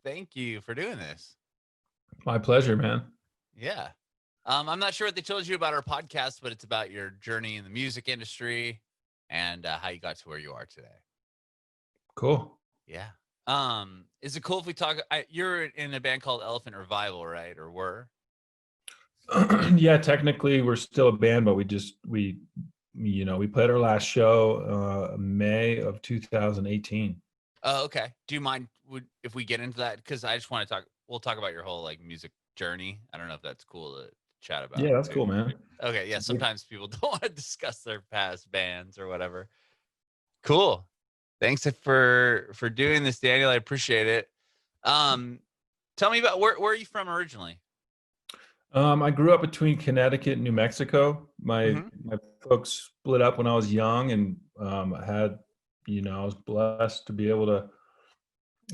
Thank you for doing this. My pleasure, man. Yeah. I'm not sure what they told you about our podcast, but it's about your journey in the music industry and how you got to where you are today. Cool. Yeah. Is it cool if we talk? You're in a band called Elephant Revival, right? Or were? Yeah, technically we're still a band, but we played our last show May of 2018. Oh, okay. Do you mind if we get into that? Because I just want to talk. We'll talk about your whole like music journey. I don't know if that's cool to chat about. Yeah, that's cool, man. Okay. Yeah. Sometimes people don't want to discuss their past bands or whatever. Cool. Thanks for doing this, Daniel. I appreciate it. Tell me about where are you from originally? I grew up between Connecticut and New Mexico. My folks split up when I was young, and I was blessed to be able to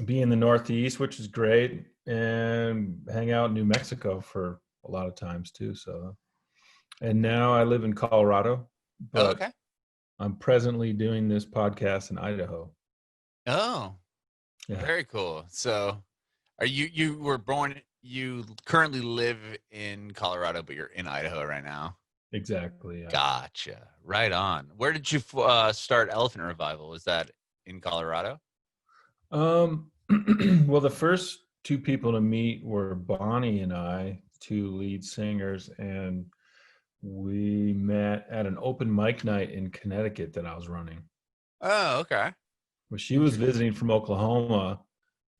be in the Northeast, which is great, and hang out in New Mexico for a lot of times too. So, and now I live in Colorado, but okay. I'm presently doing this podcast in Idaho. Oh, yeah. Very cool. So you were born, you currently live in Colorado, but you're in Idaho right now. Exactly. Yeah. Gotcha. Right on. Where did you start Elephant Revival? Was that in Colorado? Well, the first two people to meet were Bonnie and I, two lead singers, and we met at an open mic night in Connecticut that I was running. Oh, okay. Well, she was visiting from Oklahoma,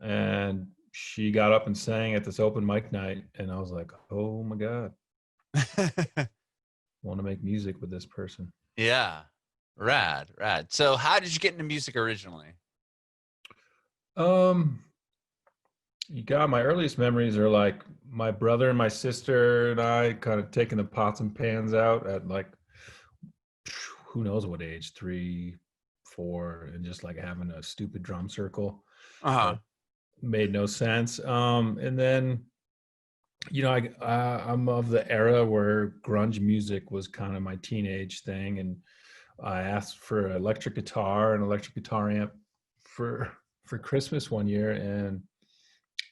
and she got up and sang at this open mic night, and I was like, oh my God. I want to make music with this person. Yeah. Rad. So how did you get into music originally? You got my earliest memories are like my brother and my sister and I kind of taking the pots and pans out at like, who knows what age, 3, 4, and just like having a stupid drum circle. Uh-huh. Made no sense. And then, I'm of the era where grunge music was kind of my teenage thing. And I asked for an electric guitar amp for Christmas one year. And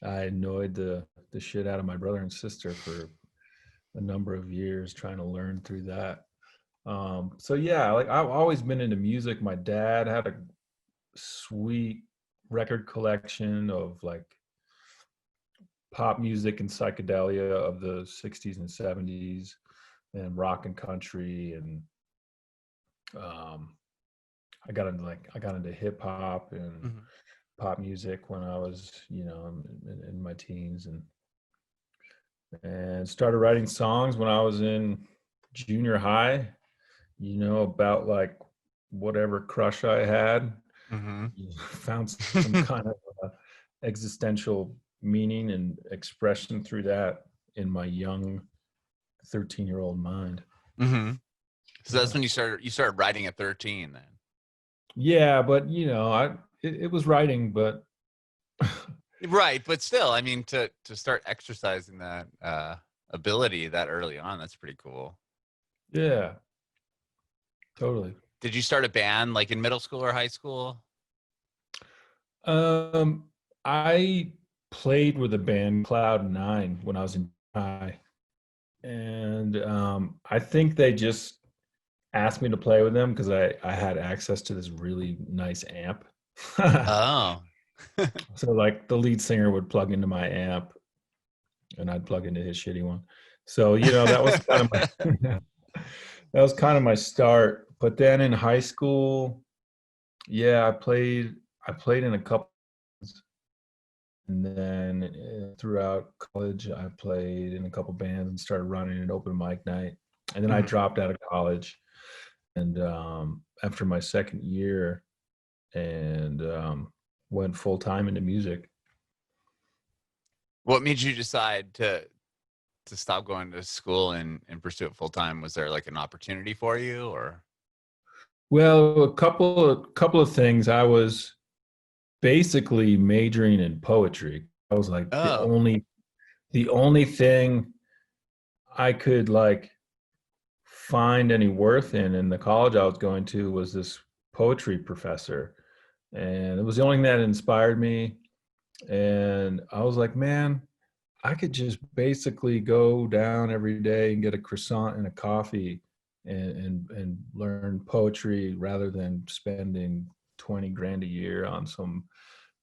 I annoyed the shit out of my brother and sister for a number of years trying to learn through that. So yeah, like I've always been into music. My dad had a sweet record collection of like pop music and psychedelia of the 60s and 70s and rock and country. And I got into hip hop and pop music when I was, in my teens, and started writing songs when I was in junior high, about like whatever crush I had. Found some kind of existential meaning and expression through that in my young 13-year-old mind. So that's when you started writing at 13 then? Yeah, but it was writing, but right, but still, I mean, to start exercising that ability that early on, that's pretty cool. Yeah, totally. Did you start a band like in middle school or high school? I played with a band, Cloud 9, when I was in high, and I think they just asked me to play with them because I had access to this really nice amp. Oh. So like the lead singer would plug into my amp and I'd plug into his shitty one. So, that was kind of my start. But then in high school, yeah, I played in a couple, and then throughout college, I played in a couple bands and started running an open mic night. And then I dropped out of college, and after my second year, and went full time into music. What made you decide to stop going to school and pursue it full time? Was there like an opportunity for you, or? Well, a couple of things. I was basically majoring in poetry. I was like the only thing I could like find any worth in the college I was going to was this poetry professor, and it was the only thing that inspired me. And I was like, man, I could just basically go down every day and get a croissant and a coffee and learn poetry rather than spending 20 grand a year on some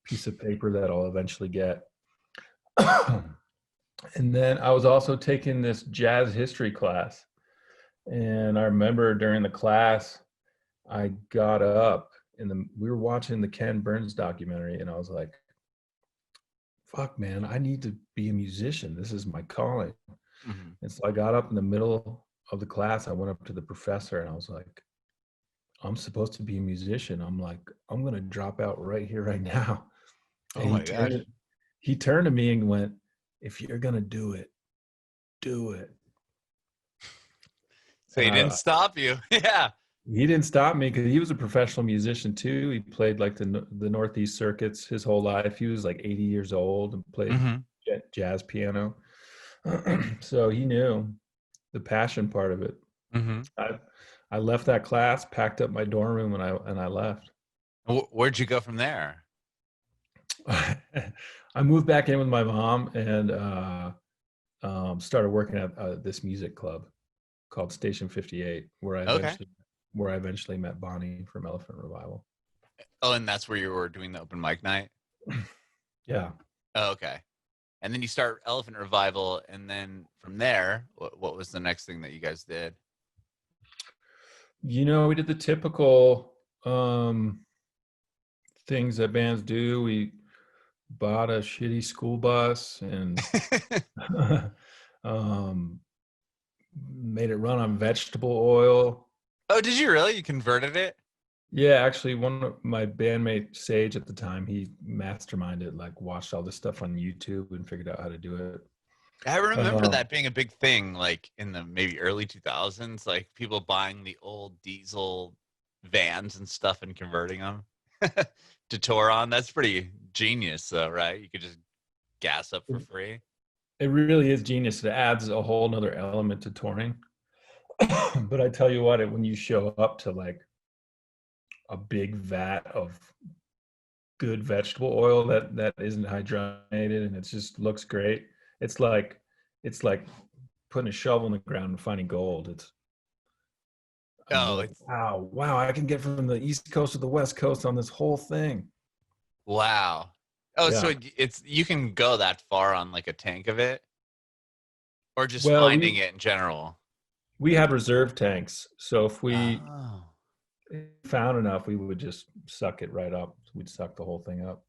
piece of paper that I'll eventually get. And then I was also taking this jazz history class. And I remember during the class, I got up we were watching the Ken Burns documentary, and I was like, fuck, man, I need to be a musician. This is my calling. Mhm. And so I got up in the middle of the class. I went up to the professor and I was like, I'm supposed to be a musician. I'm like, I'm going to drop out right here, right now. Oh And my gosh. he turned to me and went, if you're going to do it, do it. So And he didn't stop you. Yeah. he didn't stop me because he was a professional musician too. He played like the Northeast circuits his whole life. He was like 80 years old and played Hmm. jazz piano. So he knew the passion part of it. Hmm. I left that class, packed up my dorm room, and I left. Where'd you go from there? I moved back in with my mom and started working at this music club called Station 58, Okay. where I eventually met Bonnie from Elephant Revival. Oh, and that's where you were doing the open mic night? Yeah. Oh, okay. And then you start Elephant Revival, and then from there, what was the next thing that you guys did? We did the typical things that bands do. We bought a shitty school bus and um, made it run on vegetable oil. Oh, did you really? You converted it? Yeah, actually, one of my bandmate Sage at the time, he masterminded, like watched all this stuff on YouTube and figured out how to do it. I remember Um, that being a big thing, like in the maybe early 2000s, like people buying the old diesel vans and stuff and converting them to tour on. That's pretty genius, though, right? You could just gas up for free. it really is genius. It adds a whole nother element to touring. But I tell you what, when you show up to like a big vat of good vegetable oil that isn't hydrogenated and it just looks great, it's like it's like putting a shovel in the ground and finding gold. I'm Oh, like, it's wow, I can get from the East Coast to the West Coast on this whole thing. wow. Oh, so Yeah. it's you can go that far on like a tank of it, or just Well, finding it in general. we had reserve tanks, so if we Oh, found enough, we would just suck it right up. We'd suck the whole thing up.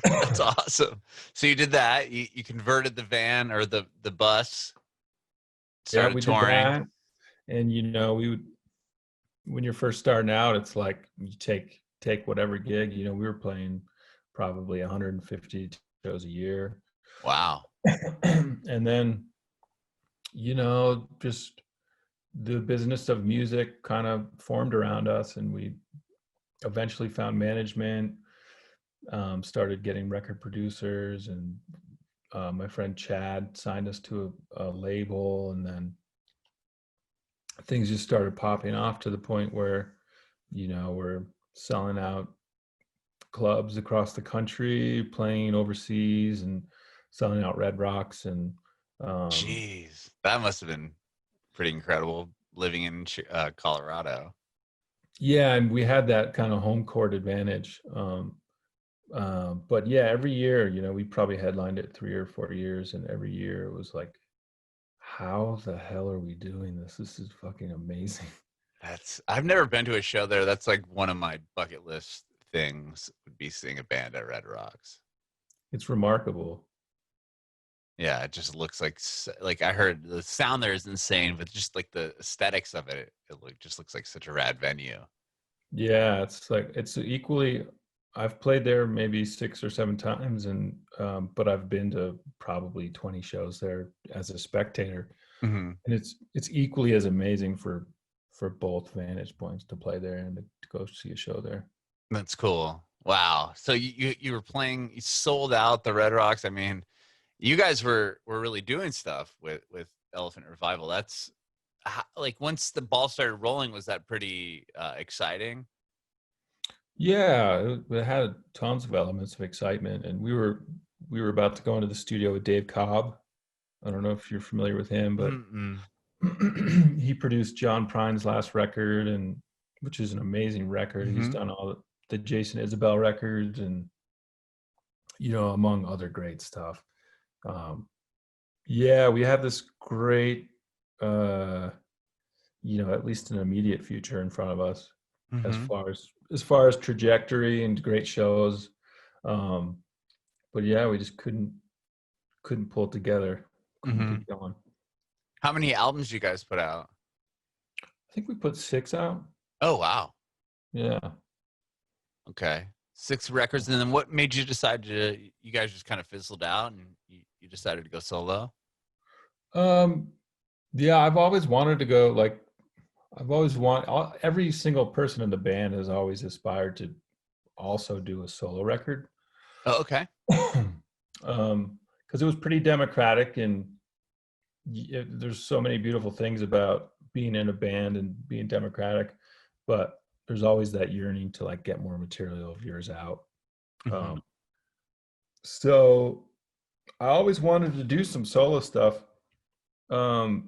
that's awesome. So you did that. You converted the van or the bus, Yeah, started we did touring. that. And we would, when you're first starting out, it's like you take whatever gig. We were playing probably 150 shows a year. Wow. And then, just the business of music kind of formed around us, and we eventually found management, started getting record producers, and my friend Chad signed us to a label, and then things just started popping off to the point where, we're selling out clubs across the country, playing overseas, and selling out Red Rocks. And Jeez, that must have been pretty incredible living in Colorado. yeah, and we had that kind of home court advantage. But yeah, every year, we probably headlined it 3 or 4 years, and every year it was like, how the hell are we doing this? This is fucking amazing. I've never been to a show there. That's like one of my bucket list things would be seeing a band at Red Rocks. It's remarkable. Yeah, it just looks like I heard the sound there is insane, but just like the aesthetics of it, just looks like such a rad venue. Yeah, it's equally. I've played there maybe 6 or 7 times, and but I've been to probably 20 shows there as a spectator, Mm-hmm. and it's equally as amazing for both vantage points to play there and to go see a show there. That's cool. Wow. So you were playing, you sold out the Red Rocks. I mean, you guys were really doing stuff with Elephant Revival. That's like once the ball started rolling, was that pretty exciting? Yeah, it had tons of elements of excitement, and we were about to go into the studio with Dave Cobb. I don't know if you're familiar with him, but Mm-mm. he produced John Prine's last record, and which is an amazing record. He's Mm-hmm. done all the Jason Isbell records, and among other great stuff. Um, yeah, we have this great, uh, at least an immediate future in front of us, as Mm-hmm. far as trajectory and great shows. Um, but yeah, we just couldn't pull it together, couldn't Mm-hmm. get going. How many albums you guys put out? I think we put 6 out. Oh, wow. Yeah. Okay. 6 records. And then what made you decide you guys just kind of fizzled out and you decided to go solo? Um, yeah, I've always wanted to go, like, every single person in the band has always aspired to also do a solo record. Oh, okay. Because it was pretty democratic, and there's so many beautiful things about being in a band and being democratic, but there's always that yearning to like get more material of yours out. Mm-hmm. Um, so I always wanted to do some solo stuff.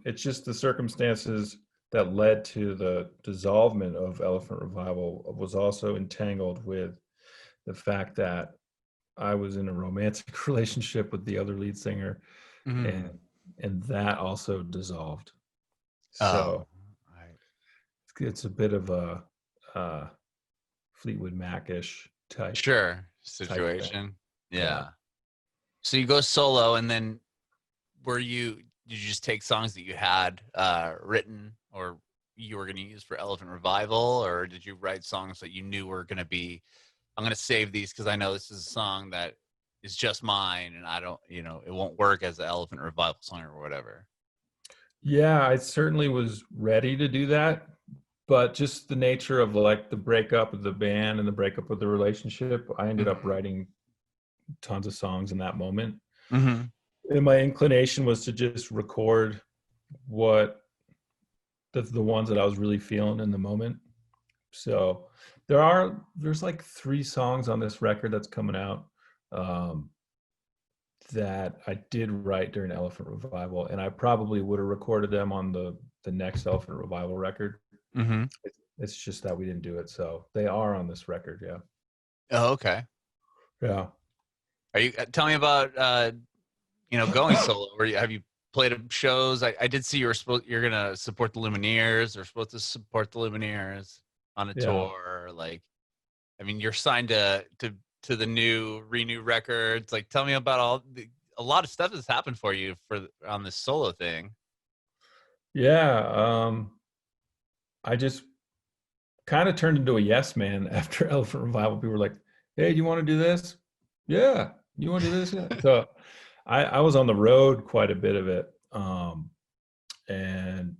It's just the circumstances that led to the dissolvement of Elephant Revival was also entangled with the fact that I was in a romantic relationship with the other lead singer, Mm-hmm. and that also dissolved. Oh, So right. it's a bit of a Fleetwood Mac-ish Sure. type thing. Situation. Yeah. Yeah. So you go solo, and then did you just take songs that you had written or you were going to use for Elephant Revival, or did you write songs that you knew were going to be, I'm going to save these because I know this is a song that is just mine and I don't, it won't work as an Elephant Revival song or whatever? Yeah, I certainly was ready to do that, but just the nature of like the breakup of the band and the breakup of the relationship, I ended up Mm-hmm. writing tons of songs in that moment. Mm-hmm. And my inclination was to just record what the ones that I was really feeling in the moment. So there's like 3 songs on this record that's coming out, um, that I did write during Elephant Revival, and I probably would have recorded them on the next Elephant Revival record. Mm-hmm. It's just that we didn't do it, so they are on this record. Yeah. Oh, okay. Yeah. Are you tell me about going solo? Have you played shows? I did see you're gonna support the Lumineers, or supposed to support the Lumineers on a Yeah. tour. Like, I mean, you're signed to the new Renew Records. Like, tell me about a lot of stuff that's happened for you on this solo thing. Yeah. I just kind of turned into a yes man after Elephant Revival. People were like, "Hey, do you want to do this?" Yeah. You want to do this? Yeah. So I was on the road quite a bit of it, and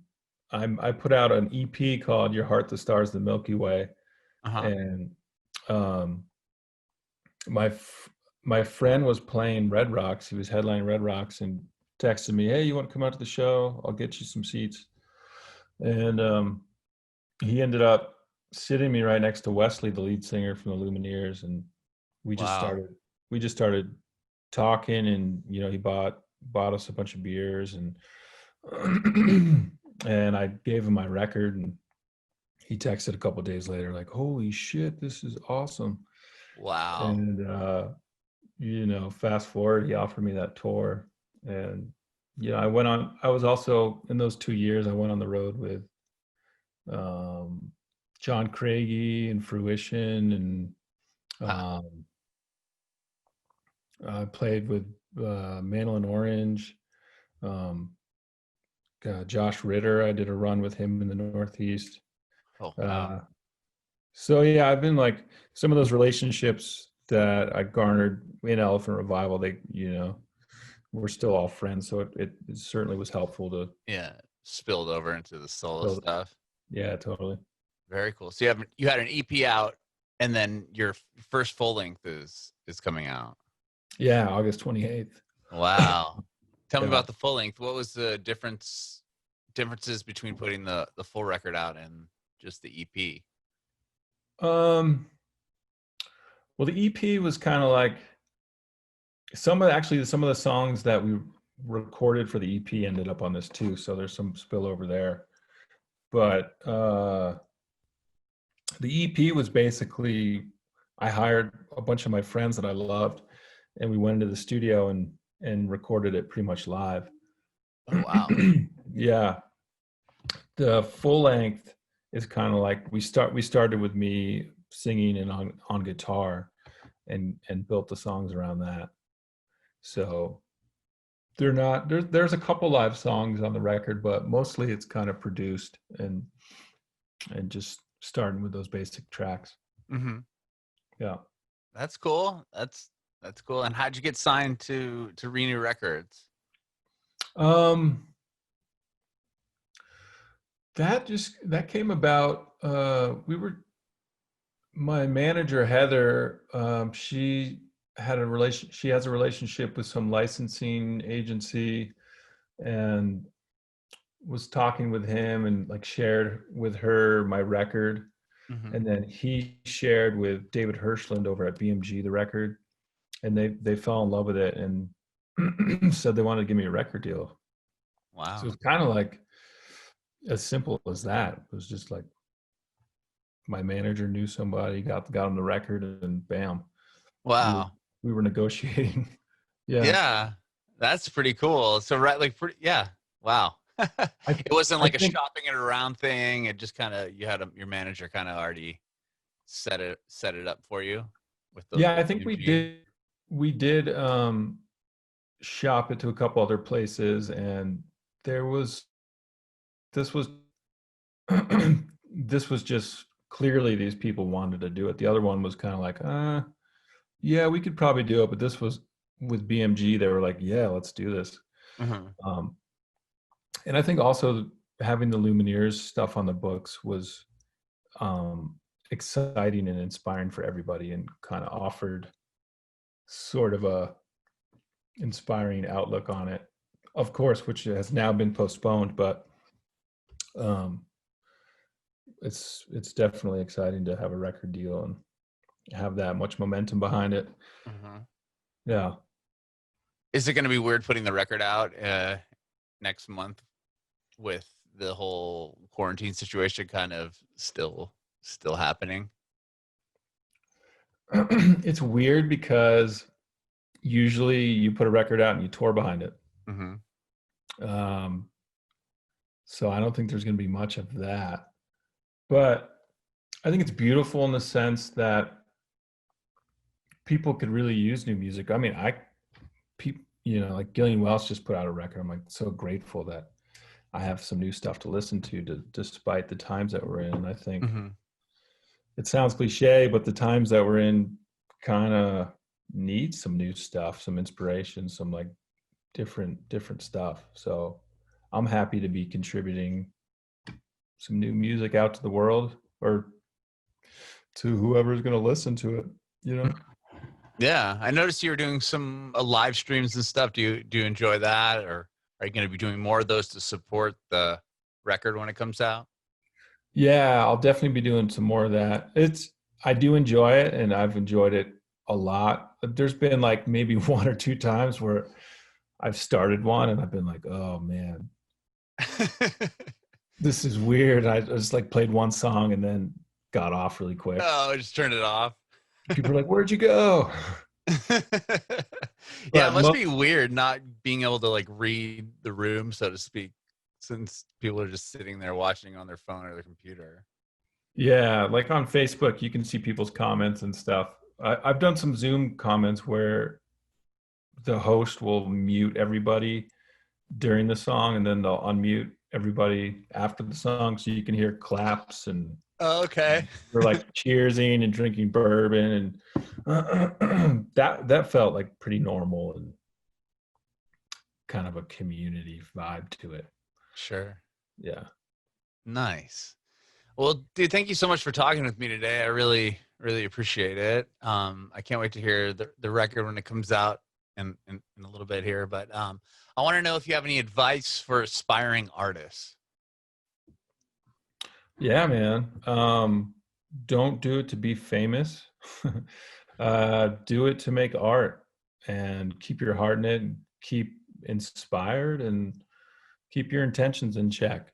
I put out an EP called "Your Heart, the Stars, the Milky Way," Uh-huh. and um, my friend was playing Red Rocks. He was headlining Red Rocks and texted me, "Hey, you want to come out to the show? I'll get you some seats." And he ended up sitting me right next to Wesley, the lead singer from the Lumineers, and we just Wow. started we just started talking, and he bought us a bunch of beers, and and I gave him my record, and he texted a couple of days later like, "Holy shit, this is awesome." Wow. And fast forward, he offered me that tour, and I was also in those 2 years I went on the road with um, John Craigie and Fruition, and Huh. I played with Mandolin Orange, um, Josh Ritter. I did a run with him in the Northeast. Oh, wow. Uh, so yeah, I've been like some of those relationships that I garnered in Elephant Revival. We're still all friends, so it certainly was helpful to Yeah. Spilled over into the solo build. stuff. Yeah, totally. Very cool. So you had an EP out, and then your first full length is coming out. Yeah, August 28th. Wow. Tell me Yeah. about the full length. What was the differences between putting the full record out and just the EP? Um, Well, the EP was kind of like some of the songs that we recorded for the EP ended up on this too. So there's some spillover there. But the EP was basically, I hired a bunch of my friends that I loved, and we went into the studio and recorded it pretty much live. Oh, wow. Yeah. The full length is kind of like we started with me singing and on guitar and built the songs around that. So they're not there's a couple live songs on the record, but mostly it's kind of produced and just starting with those basic tracks. Mm-hmm. Yeah. That's cool. That's cool. And how'd you get signed to Renew Records? That came about. My manager Heather, she has a relationship with some licensing agency, and was talking with him and like shared with her my record. Mm-hmm. And then he shared with David Hirschland over at BMG the record, and they fell in love with it and said they wanted to give me a record deal. Wow. So it's kind of like as simple as that. It was just like my manager knew somebody, got on the record, and bam. Wow. We were negotiating. Yeah. Yeah. That's pretty cool. So yeah. Wow. It wasn't like a shopping it around thing. It just kind of, you had your manager kind of already set it up for you with those. Yeah, I think we did shop it to a couple other places, and this was this was just clearly these people wanted to do it. The other one was kind of like, yeah, we could probably do it, but this was with BMG. They were like, yeah, let's do this. Mm-hmm. And I think also having the Lumineers stuff on the books was exciting and inspiring for everybody, and kind of offered sort of a inspiring outlook on it, of course, which has now been postponed, but it's definitely exciting to have a record deal and have that much momentum behind it. Mm-hmm. Yeah. Is it going to be weird putting the record out next month with the whole quarantine situation kind of still happening? It's weird because usually you put a record out and you tour behind it. Mm-hmm. So I don't think there's going to be much of that, but I think it's beautiful in the sense that people could really use new music. I mean, like Gillian Welch just put out a record. I'm like so grateful that I have some new stuff to listen to despite the times that we're in. And I think it sounds cliche, but the times that we're in kind of need some new stuff, some inspiration, some like different stuff. So I'm happy to be contributing some new music out to the world, or to whoever's going to listen to it, you know? Yeah. I noticed you were doing some live streams and stuff. Do you enjoy that, or are you going to be doing more of those to support the record when it comes out? Yeah, I'll definitely be doing some more of that. I do enjoy it, and I've enjoyed it a lot. There's been like maybe one or two times where I've started one and I've been like, oh man, this is weird. I just like played one song and then got off really quick. Oh, I just turned it off. People are like, where'd you go? Yeah, it must be weird not being able to like read the room, so to speak, since people are just sitting there watching on their phone or their computer. Yeah, like on Facebook, you can see people's comments and stuff. I've done some Zoom comments where the host will mute everybody during the song, and then they'll unmute everybody after the song, so you can hear claps and okay, we're like cheersing and drinking bourbon, and that felt like pretty normal and kind of a community vibe to it. Sure. Yeah. Nice. Well, dude, thank you so much for talking with me today. I really, really appreciate it. I can't wait to hear the record when it comes out in a little bit here. But I want to know if you have any advice for aspiring artists. Yeah, man. Don't do it to be famous. Do it to make art and keep your heart in it, and keep inspired, and keep your intentions in check.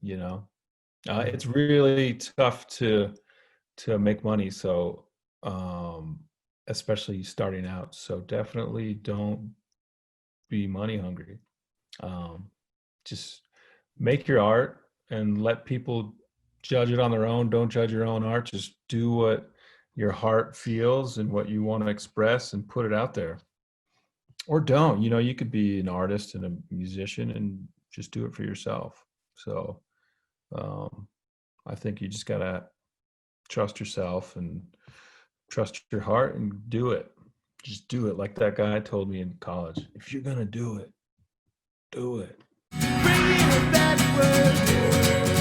You know, it's really tough to make money. So, especially starting out. So definitely don't be money hungry. Just make your art and let people judge it on their own. Don't judge your own art. Just do what your heart feels and what you want to express, and put it out there. Or don't. You know, you could be an artist and a musician and just do it for yourself. So I think you just gotta trust yourself and trust your heart and do it. Just do it, like that guy told me in college. If you're gonna do it, do it. Bringing it backward.